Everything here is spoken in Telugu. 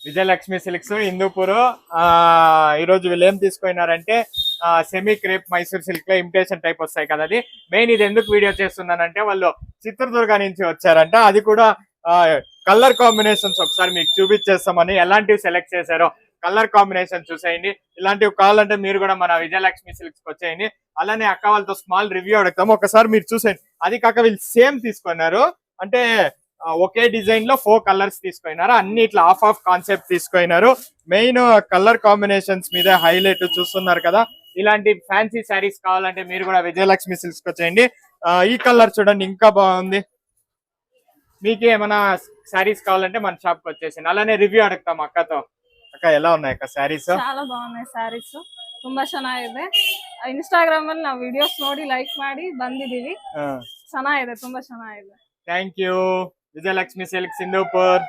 విజయలక్ష్మి సిల్క్స్ హిందూపూర్. ఈ రోజు వీళ్ళు ఏం తీసుకున్నారంటే సెమీ క్రేప్ మైసూర్ సిల్క్ లో ఇమిటేషన్ టైప్ వస్తాయి కదా. అది మెయిన్. ఇది ఎందుకు వీడియో చేస్తున్నానంటే వాళ్ళు చిత్రదుర్గ నుంచి వచ్చారంట. అది కూడా కలర్ కాంబినేషన్స్ ఒకసారి మీకు చూపించేస్తామని. ఎలాంటివి సెలెక్ట్ చేశారో కలర్ కాంబినేషన్ చూసేయండి. ఇలాంటివి కావాలంటే మీరు కూడా మన విజయలక్ష్మి సిల్క్స్ వచ్చేయండి. అలానే అక్క వాళ్ళతో స్మాల్ రివ్యూ అడుగుతాము, ఒకసారి మీరు చూసేయండి. అది కాక వీళ్ళు సేమ్ తీసుకున్నారు, అంటే ఒకే డిజైన్ లో 4 కలర్స్ తీసుకున్నారు. అన్ని ఇట్లా ఆఫ్ కాన్సెప్ట్ తీసుకున్నారు. మెయిన్ కలర్ కాంబినేషన్స్ మీద హైలైట్ చూస్తున్నారు కదా. ఇలాంటి ఫ్యాన్సీ శారీస్ కావాలంటే మీరు కూడా విజయలక్ష్మి సిల్క్స్ వచ్చేయండి. ఈ కలర్ చూడండి, ఇంకా బాగుంది. మీకు ఏమైనా శారీస్ కావాలంటే మన షాప్ కి వచ్చేసింది. అలానే రివ్యూ అడుగుతాం అక్కతో. ಅಕ್ಕ ಎಲ್ಲ ఉన్నాయి ಅಕ್ಕ ಸ್ಯಾರೀಸ್ చాలా బాగున్నాయి ಸ್ಯಾರೀಸ್ ತುಂಬಾ ಚೆನ್ನಾಗಿದೆ ಇನ್‌ಸ್ಟಾಗ್ರಾಮ್ ಅಲ್ಲಿ ನಾವು ವಿಡಿಯೋಸ್ ನೋಡಿ ಲೈಕ್ ಮಾಡಿ ಬಂದಿದೀವಿ ಚೆನ್ನಾಗಿದೆ ತುಂಬಾ ಚೆನ್ನಾಗಿದೆ thank you Vijayalakshmi silks Hindupur